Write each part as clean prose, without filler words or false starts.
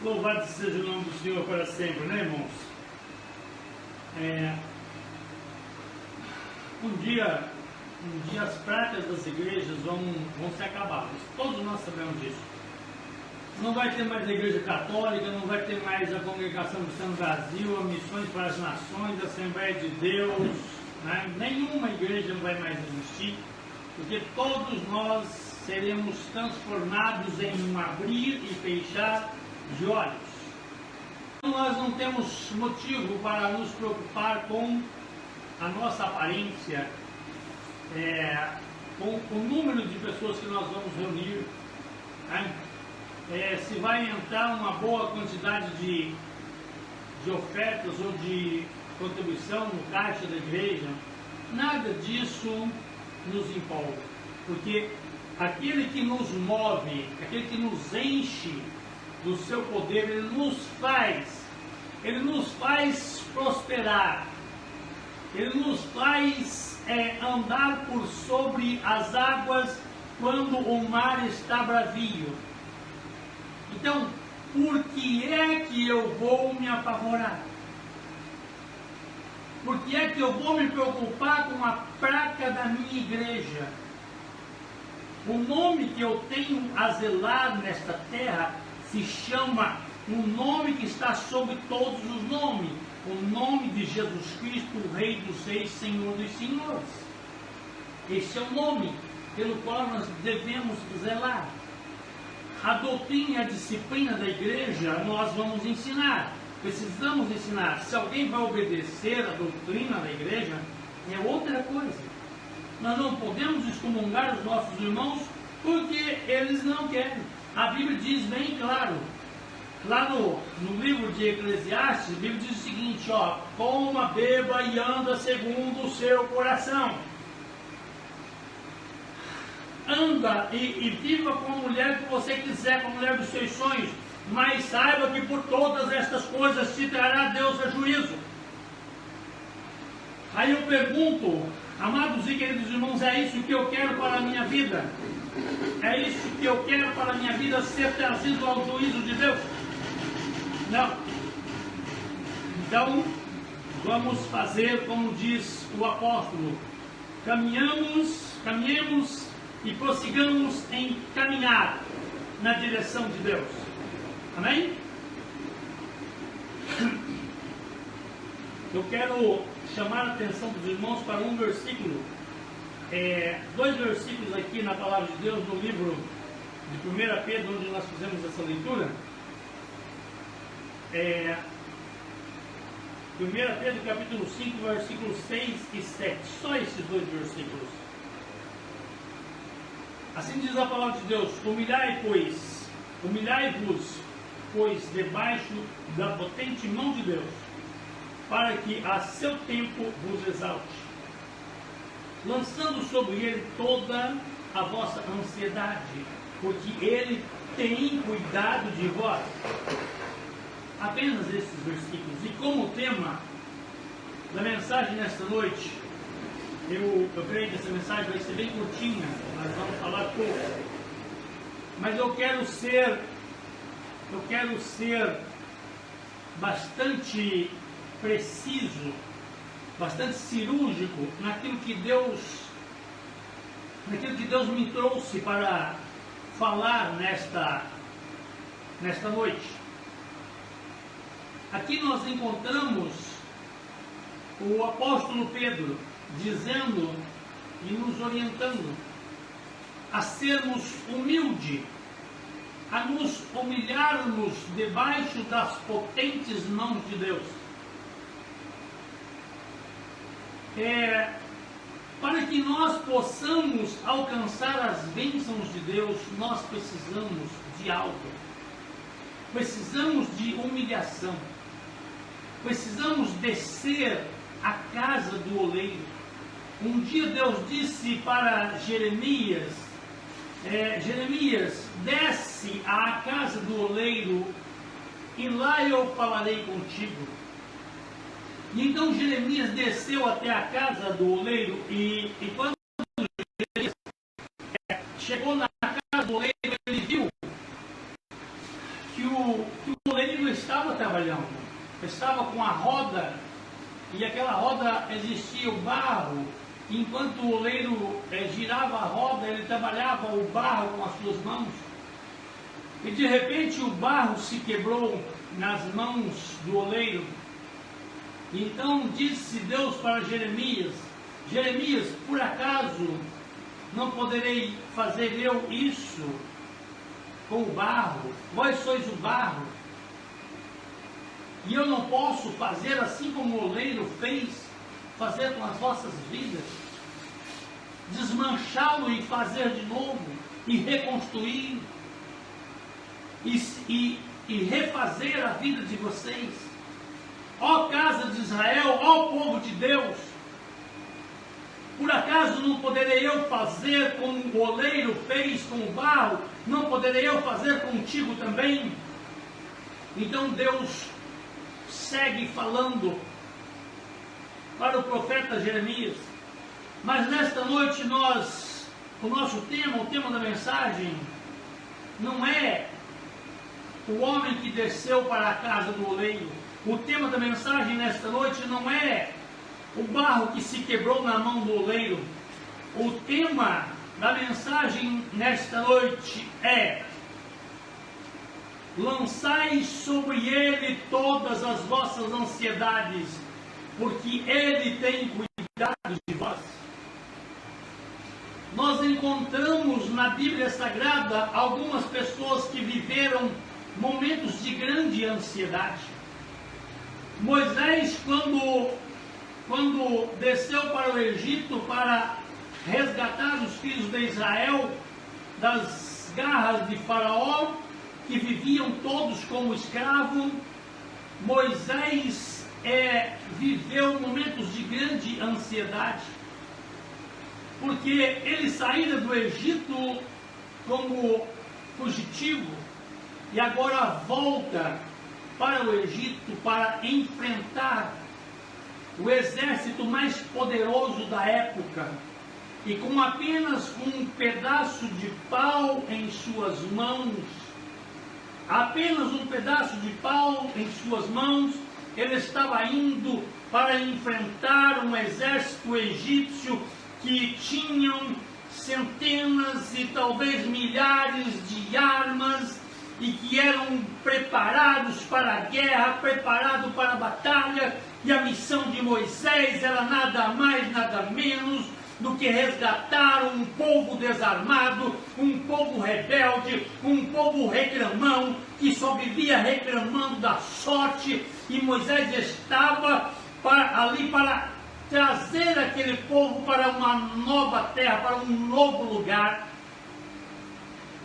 Louvado seja o nome do Senhor para sempre, né, irmãos? Um dia as práticas das igrejas vão se acabar. Todos nós sabemos disso. Não vai ter mais a igreja católica, não vai ter mais a congregação cristã no Brasil, a missões para as nações, a Assembleia de Deus, né? Nenhuma igreja não vai mais existir, porque todos nós seremos transformados em um abrir e fechar de olhos. Nós não temos motivo para nos preocupar com a nossa aparência, com o número de pessoas que nós vamos reunir, né? Se vai entrar uma boa quantidade de ofertas ou de contribuição no caixa da igreja, nada disso nos empolga, porque aquele que nos move, aquele que nos enche do seu poder, ele nos faz prosperar, ele nos faz andar por sobre as águas quando o mar está bravio. Então, por que é que eu vou me apavorar? Por que é que eu vou me preocupar com a placa da minha igreja? O nome que eu tenho a zelar nesta terra se chama um nome que está sobre todos os nomes, o nome de Jesus Cristo, o Rei dos Reis, Senhor dos Senhores. Esse é o nome pelo qual nós devemos zelar. A doutrina e a disciplina da igreja nós vamos ensinar, precisamos ensinar. Se alguém vai obedecer a doutrina da igreja, é outra coisa. Nós não podemos excomungar os nossos irmãos porque eles não querem. A Bíblia diz bem claro, lá no livro de Eclesiastes, a Bíblia diz o seguinte, coma, beba e anda segundo o seu coração. Anda e viva com a mulher que você quiser, com a mulher dos seus sonhos, mas saiba que por todas estas coisas te trará Deus a juízo. Aí eu pergunto, amados e queridos irmãos, é isso que eu quero para a minha vida? É isso que eu quero para a minha vida, ser trazido ao juízo de Deus? Não. Então, vamos fazer como diz o apóstolo, caminhemos e prossigamos em caminhar na direção de Deus. Amém? Eu quero chamar a atenção dos irmãos para um versículo, dois versículos aqui na palavra de Deus, no livro de 1 Pedro, onde nós fizemos essa leitura. 1 Pedro capítulo 5, versículos 6 e 7. Só esses dois versículos. Assim diz a palavra de Deus: humilhai-vos, pois, debaixo da potente mão de Deus, para que a seu tempo vos exalte, lançando sobre ele toda a vossa ansiedade, porque ele tem cuidado de vós. Apenas esses versículos. E como tema da mensagem nesta noite, eu creio que essa mensagem vai ser bem curtinha, nós vamos falar pouco, mas eu quero ser bastante preciso, bastante cirúrgico naquilo que Deus me trouxe para falar nesta noite. Aqui nós encontramos o apóstolo Pedro dizendo e nos orientando a sermos humildes, a nos humilharmos debaixo das potentes mãos de Deus. Para que nós possamos alcançar as bênçãos de Deus, nós precisamos de algo. Precisamos de humilhação. Precisamos descer à casa do oleiro. Um dia Deus disse para Jeremias, Jeremias, desce à casa do oleiro e lá eu falarei contigo. E então Jeremias desceu até a casa do oleiro e quando Jeremias chegou na casa do oleiro, ele viu que o estava trabalhando, estava com a roda, e aquela roda existia o barro, enquanto o oleiro girava a roda, ele trabalhava o barro com as suas mãos, e de repente o barro se quebrou nas mãos do oleiro. Então disse Deus para Jeremias: Jeremias, por acaso não poderei fazer eu isso com o barro? Vós sois o barro, e eu não posso fazer assim como o oleiro fez, fazer com as vossas vidas, desmanchá-lo e fazer de novo, e reconstruir, e refazer a vida de vocês. Ó casa de Israel, ó povo de Deus, por acaso não poderei eu fazer como o oleiro fez com o barro? Não poderei eu fazer contigo também? Então Deus segue falando para o profeta Jeremias. Mas nesta noite o nosso tema, o tema da mensagem, não é o homem que desceu para a casa do oleiro. O tema da mensagem nesta noite não é o barro que se quebrou na mão do oleiro. O tema da mensagem nesta noite é: lançai sobre ele todas as vossas ansiedades, porque ele tem cuidado de vós. Nós encontramos na Bíblia Sagrada algumas pessoas que viveram momentos de grande ansiedade. Moisés, quando desceu para o Egito para resgatar os filhos de Israel das garras de Faraó, que viviam todos como escravos, Moisés viveu momentos de grande ansiedade, porque ele saíra do Egito como fugitivo e agora volta para o Egito para enfrentar o exército mais poderoso da época, e com apenas um pedaço de pau em suas mãos, apenas um pedaço de pau em suas mãos, ele estava indo para enfrentar um exército egípcio que tinham centenas e talvez milhares de armas, e que eram preparados para a guerra, preparados para a batalha. E a missão de Moisés era nada mais, nada menos do que resgatar um povo desarmado, um povo rebelde, um povo reclamão, que só vivia reclamando da sorte. E Moisés estava ali para trazer aquele povo para uma nova terra, para um novo lugar.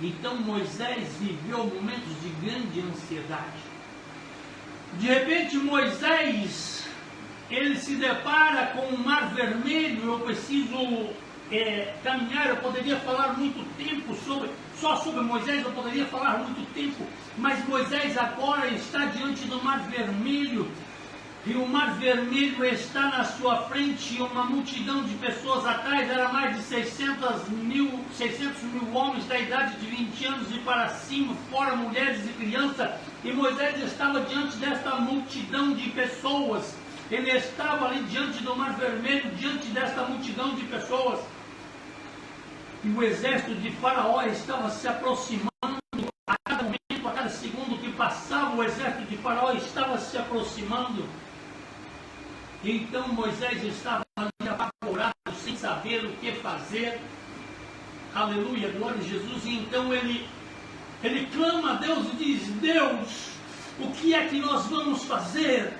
Então Moisés viveu momentos de grande ansiedade. De repente Moisés, ele se depara com o Mar Vermelho. Eu preciso caminhar, eu poderia falar muito tempo só sobre Moisés, eu poderia falar muito tempo, mas Moisés agora está diante do Mar Vermelho, e o Mar Vermelho está na sua frente, e uma multidão de pessoas atrás, era mais de 600 mil homens da idade de 20 anos e para cima, fora mulheres e crianças, e Moisés estava diante desta multidão de pessoas. Ele estava ali diante do Mar Vermelho, diante desta multidão de pessoas, e o exército de Faraó estava se aproximando. A cada momento, a cada segundo que passava, o exército de Faraó estava se aproximando. Então Moisés estava ali apavorado, sem saber o que fazer. Aleluia, glória a Jesus. E então ele clama a Deus e diz: Deus, o que é que nós vamos fazer?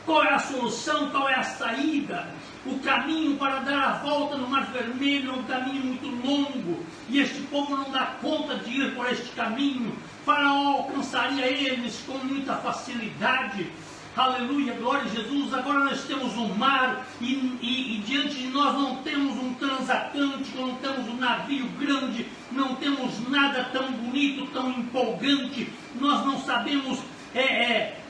Qual é a solução? Qual é a saída? O caminho para dar a volta no Mar Vermelho é um caminho muito longo, e este povo não dá conta de ir por este caminho. Faraó alcançaria eles com muita facilidade. Aleluia, glória a Jesus. Agora nós temos um mar, e diante de nós não temos um transatlântico, não temos um navio grande, não temos nada tão bonito, tão empolgante. Nós não sabemos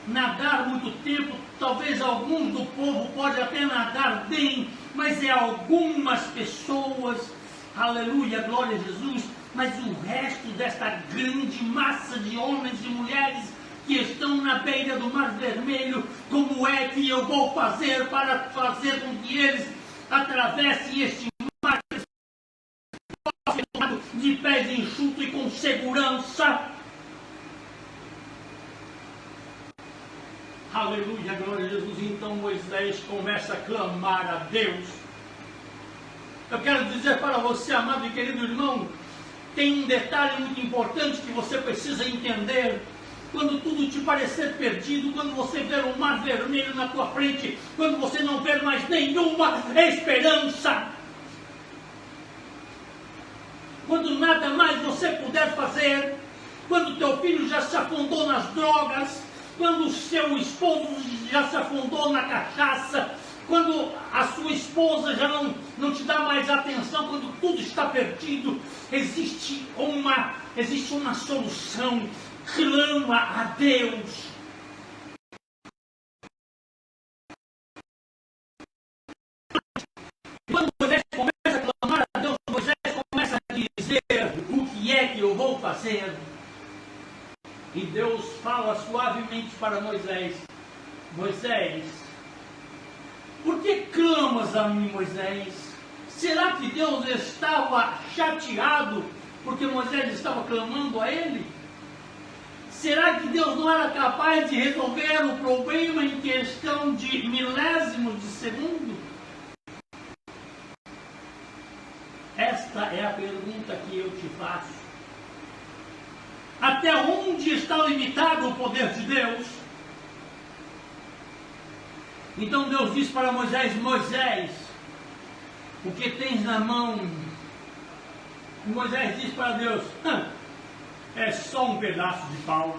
nadar muito tempo. Talvez alguns do povo podem até nadar bem, mas algumas pessoas, aleluia, glória a Jesus, mas o resto desta grande massa de homens e mulheres que estão na beira do Mar Vermelho, como é que eu vou fazer para fazer com que eles atravessem este mar de pés enxutos e com segurança? Aleluia, glória a Jesus. Então Moisés começa a clamar a Deus. Eu quero dizer para você, amado e querido irmão, tem um detalhe muito importante que você precisa entender. Quando tudo te parecer perdido, quando você ver um mar vermelho na tua frente, quando você não ver mais nenhuma esperança, quando nada mais você puder fazer, quando teu filho já se afundou nas drogas, quando o seu esposo já se afundou na cachaça, quando a sua esposa já não te dá mais atenção, quando tudo está perdido, existe uma solução. Clama a Deus. Quando Moisés começa a clamar a Deus, Moisés começa a dizer: o que é que eu vou fazer? E Deus fala suavemente para Moisés: Moisés, por que clamas a mim, Moisés? Será que Deus estava chateado porque Moisés estava clamando a ele? Será que Deus não era capaz de resolver o problema em questão de milésimos de segundo? Esta é a pergunta que eu te faço. Até onde está limitado o poder de Deus? Então Deus diz para Moisés: Moisés, o que tens na mão? E Moisés diz para Deus: é só um pedaço de pau.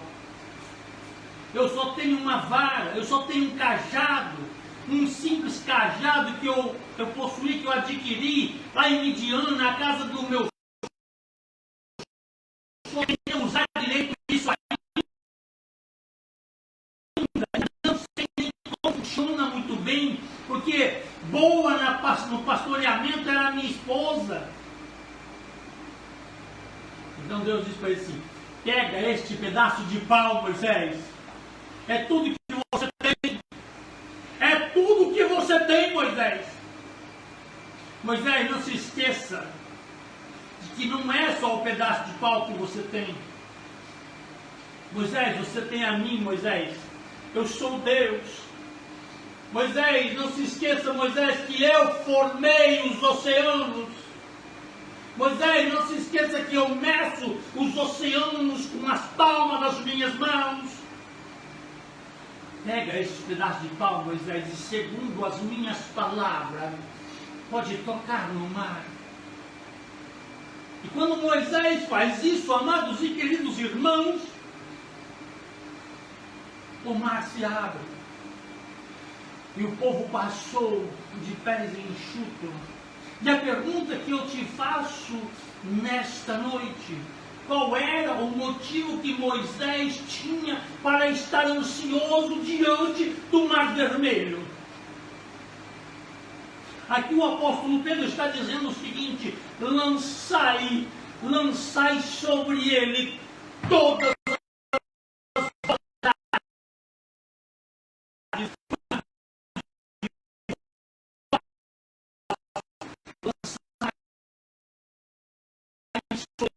Eu só tenho uma vara, eu só tenho um cajado, um simples cajado que eu possuí, que eu adquiri lá em Midian, na casa do meu sonho, usar direito isso ainda. Não sei nem como funciona muito bem, porque boa no pastoreamento era a minha esposa. Então Deus diz para ele assim: pega este pedaço de pau, Moisés. É tudo que você tem. É tudo que você tem, Moisés. Moisés, não se esqueça de que não é só o pedaço de pau que você tem. Moisés, você tem a mim, Moisés. Eu sou Deus. Moisés, não se esqueça, Moisés, que eu formei os oceanos. Moisés, não se esqueça que eu meço os oceanos com as palmas das minhas mãos. Pega esse pedaço de pau, Moisés, e segundo as minhas palavras, pode tocar no mar. E quando Moisés faz isso, amados e queridos irmãos, o mar se abre. E o povo passou de pés enxutos. E a pergunta que eu te faço nesta noite: qual era o motivo que Moisés tinha para estar ansioso diante do Mar Vermelho? Aqui o apóstolo Pedro está dizendo o seguinte: lançai sobre ele todas as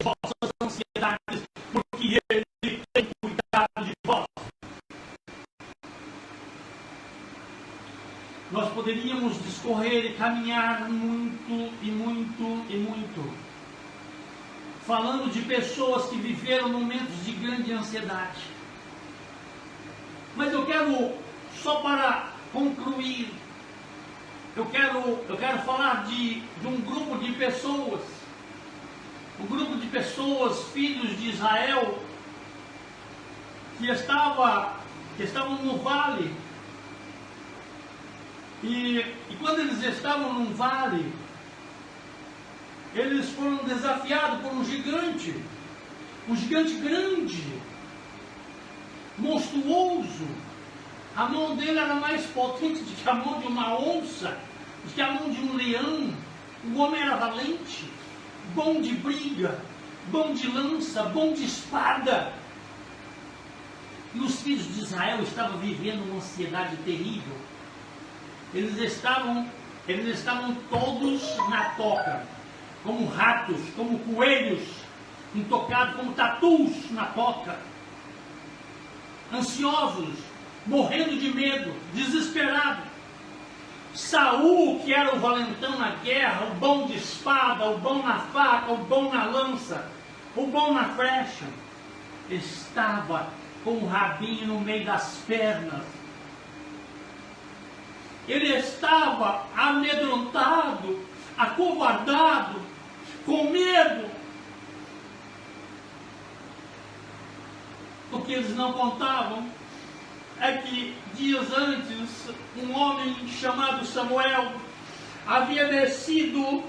vossas ansiedades, porque ele tem cuidado de vós. Nós poderíamos discorrer e caminhar muito e muito e muito, falando de pessoas que viveram momentos de grande ansiedade. Mas eu quero, só para concluir, eu quero falar de um grupo de pessoas. Um grupo de pessoas, filhos de Israel, que estavam no vale. E quando eles estavam num vale, eles foram desafiados por um gigante grande, monstruoso. A mão dele era mais potente do que a mão de uma onça, do que a mão de um leão. O homem era valente, bom de briga, bom de lança, bom de espada. E os filhos de Israel estavam vivendo uma ansiedade terrível. Eles estavam todos na toca, como ratos, como coelhos, intocados, como tatus na toca, ansiosos, morrendo de medo, desesperados. Saul, que era o valentão na guerra, o bom de espada, o bom na faca, o bom na lança, o bom na flecha, estava com o rabinho no meio das pernas. Ele estava amedrontado, acovardado, com medo. O que eles não contavam é que dias antes, um homem chamado Samuel havia descido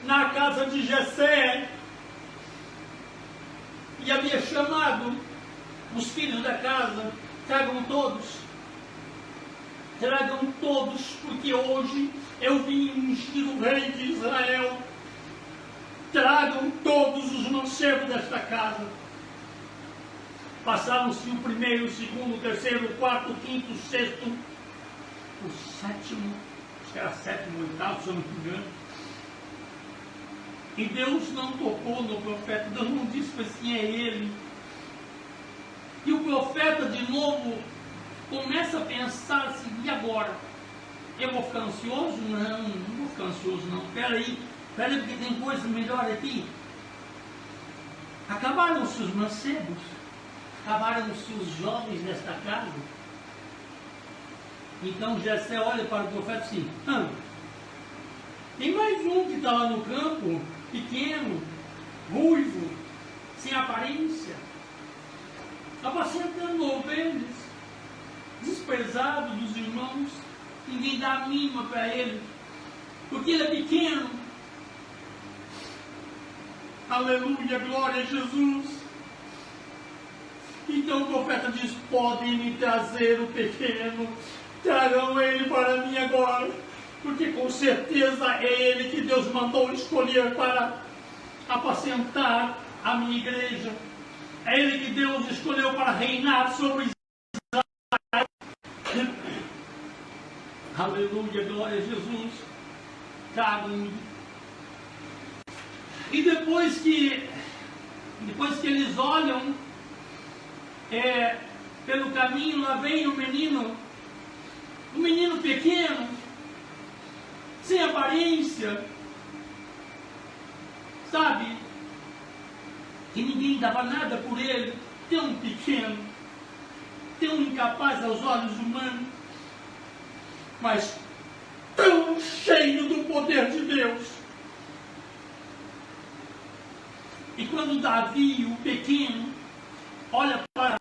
na casa de Jessé e havia chamado os filhos da casa: tragam todos, porque hoje eu vim ungir o rei de Israel. Tragam todos os mancebos desta casa. Passaram-se o primeiro, o segundo, o terceiro, o quarto, o quinto, o sexto, o sétimo, acho que era sétimo, o oitavo, se eu não me engano. E Deus não tocou no profeta, Deus não disse assim, é ele. E o profeta de novo começa a pensar assim, e agora? Eu vou ficar ansioso? Não vou ficar ansioso não. Peraí, porque tem coisa melhor aqui. Acabaram-se os mancebos, acabaram-se os jovens nesta casa. Então Jessé olha para o profeta assim, tem mais um que está lá no campo, pequeno, ruivo, sem aparência, apacentando ovelhas, desprezado dos irmãos, ninguém dá a mínima para ele, porque ele é pequeno. Aleluia, glória a Jesus. Então o profeta diz, podem me trazer o pequeno, tragam ele para mim agora, porque com certeza é ele que Deus mandou escolher para apacentar a minha igreja, é ele que Deus escolheu para reinar sobre Israel. Aleluia, glória a Jesus. Tragam-me. E depois que eles olham pelo caminho, lá vem o menino pequeno, sem aparência, sabe, que ninguém dava nada por ele, tão pequeno, tão incapaz aos olhos humanos, mas tão cheio do poder de Deus. E quando Davi, o pequeno, olha para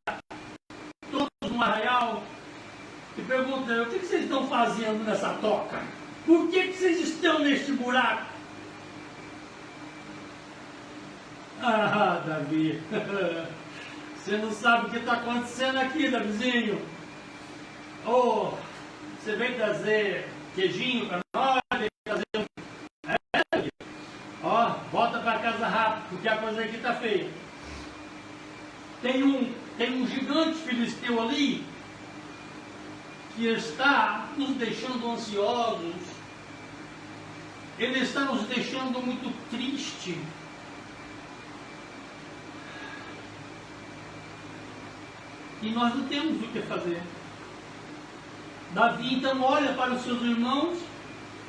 todos no arraial e pergunta, o que vocês estão fazendo nessa toca? Por que vocês estão neste buraco? Ah, Davi, você não sabe o que está acontecendo aqui, Davizinho. Oh, você veio trazer queijinho para nós, veio trazer volta para casa rápido, porque a coisa aqui está feia. Tem um gigante filisteu ali que está nos deixando ansiosos. Ele está nos deixando muito triste. E nós não temos o que fazer. Davi então olha para os seus irmãos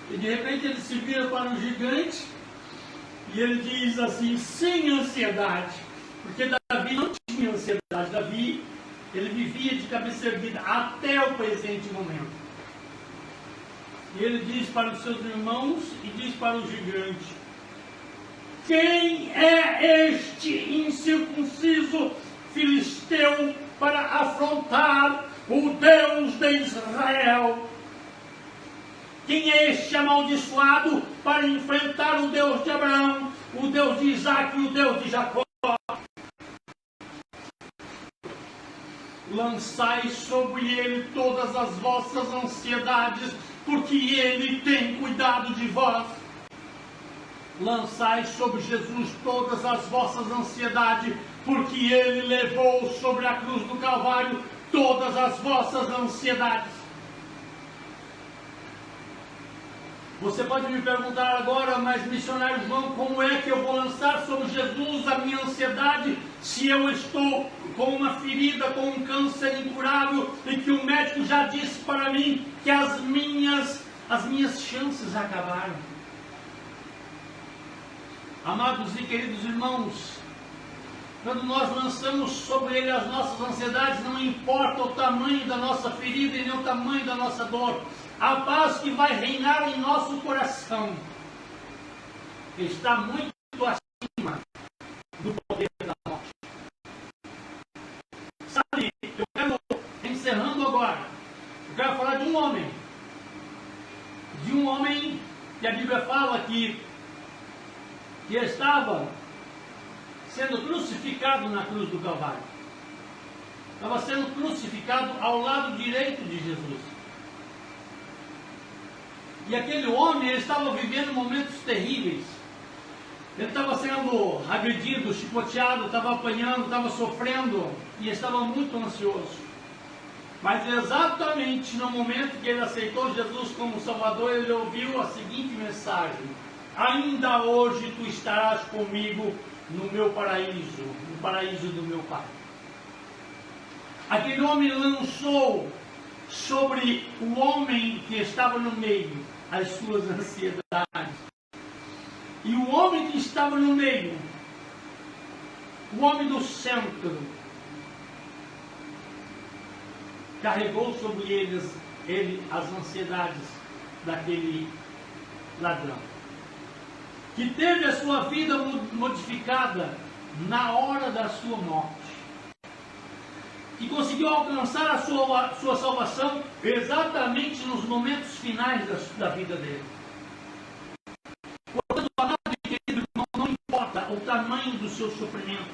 e de repente ele se vira para o gigante e ele diz assim, sem ansiedade, porque Davi não tinha ansiedade. Davi, ele vivia de cabeça erguida até o presente momento. E ele diz para os seus irmãos e diz para o gigante, quem é este incircunciso filisteu para afrontar o Deus de Israel? Quem é este amaldiçoado para enfrentar o Deus de Abraão, o Deus de Isaac e o Deus de Jacó? Lançai sobre ele todas as vossas ansiedades, porque ele tem cuidado de vós. Lançai sobre Jesus todas as vossas ansiedades, porque Ele levou sobre a cruz do Calvário todas as vossas ansiedades. Você pode me perguntar agora, mas missionário João, como é que eu vou lançar sobre Jesus a minha ansiedade se eu estou com uma ferida, com um câncer incurável e que o médico já disse para mim que as minhas chances acabaram? Amados e queridos irmãos, quando nós lançamos sobre Ele as nossas ansiedades, não importa o tamanho da nossa ferida e nem o tamanho da nossa dor, a paz que vai reinar em nosso coração está muito acima do poder da morte. Sabe, eu quero, encerrando agora, eu quero falar de um homem que a Bíblia fala que estava sendo crucificado na cruz do Calvário. Estava sendo crucificado ao lado direito de Jesus. E aquele homem, ele estava vivendo momentos terríveis. Ele estava sendo agredido, chicoteado, estava apanhando, estava sofrendo e estava muito ansioso. Mas exatamente no momento que ele aceitou Jesus como Salvador, ele ouviu a seguinte mensagem: ainda hoje tu estarás comigo no meu paraíso, no paraíso do meu Pai. Aquele homem lançou sobre o homem que estava no meio as suas ansiedades. E o homem que estava no meio, o homem do centro, carregou sobre ele as ansiedades daquele ladrão, que teve a sua vida modificada na hora da sua morte, que conseguiu alcançar a sua salvação exatamente nos momentos finais da vida dele. Portanto, amado e querido irmão, não importa o tamanho do seu sofrimento,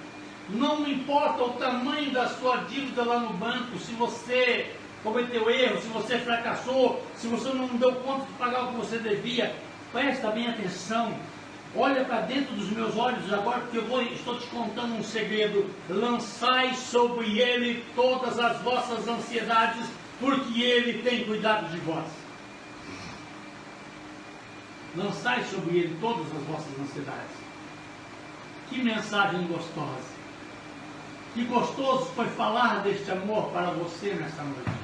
não importa o tamanho da sua dívida lá no banco, se você cometeu erro, se você fracassou, se você não deu conta de pagar o que você devia, presta bem atenção. Olha para dentro dos meus olhos agora, porque estou te contando um segredo. Lançai sobre Ele todas as vossas ansiedades, porque Ele tem cuidado de vós. Lançai sobre Ele todas as vossas ansiedades. Que mensagem gostosa. Que gostoso foi falar deste amor para você nesta noite.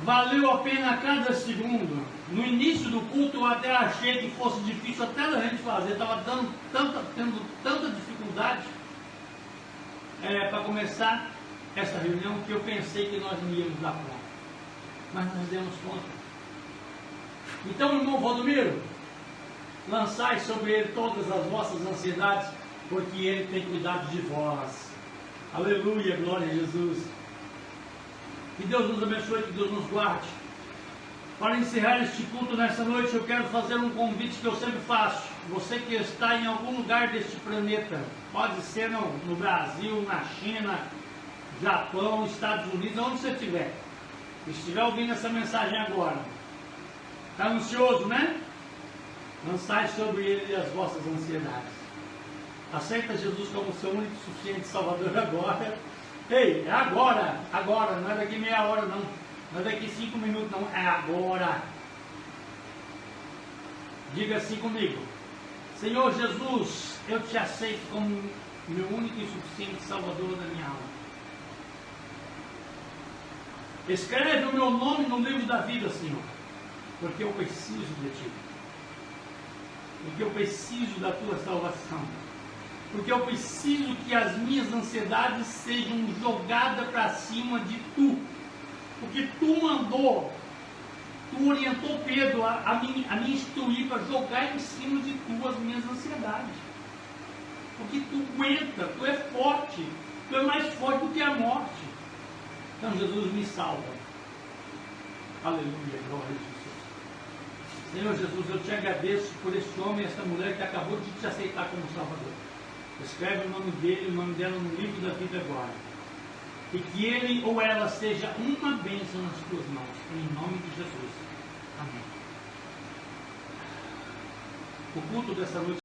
Valeu a pena cada segundo. No início do culto eu até achei que fosse difícil até da gente fazer. Estava tendo tanta dificuldade para começar essa reunião que eu pensei que nós não íamos dar conta. Mas nós demos conta. Então, irmão Valdomiro, lançai sobre Ele todas as vossas ansiedades, porque Ele tem cuidado de vós. Aleluia, glória a Jesus. Que Deus nos abençoe, que Deus nos guarde. Para encerrar este culto nessa noite, eu quero fazer um convite que eu sempre faço. Você que está em algum lugar deste planeta, pode ser no Brasil, na China, Japão, Estados Unidos, onde você estiver ouvindo essa mensagem agora. Está ansioso, né? Lançai sobre Ele as vossas ansiedades. Aceita Jesus como seu único e suficiente Salvador agora. Ei, é agora, não é daqui meia hora não, não é daqui 5 minutos não, é agora. Diga assim comigo: Senhor Jesus, eu te aceito como meu único e suficiente Salvador da minha alma. Escreve o meu nome no livro da vida, Senhor, porque eu preciso de Ti, porque eu preciso da Tua salvação, porque eu preciso que as minhas ansiedades sejam jogadas para cima de Tu, porque Tu mandou, Tu orientou Pedro a me instruir para jogar em cima de Tu as minhas ansiedades, porque Tu aguenta, Tu é forte, Tu é mais forte do que a morte. Então Jesus, me salva. Aleluia, glória a Jesus. Senhor Jesus, eu te agradeço por este homem e esta mulher que acabou de te aceitar como Salvador. Escreve o nome dele e o nome dela no livro da vida agora. E que ele ou ela seja uma bênção nas tuas mãos. Em nome de Jesus. Amém. O culto dessa noite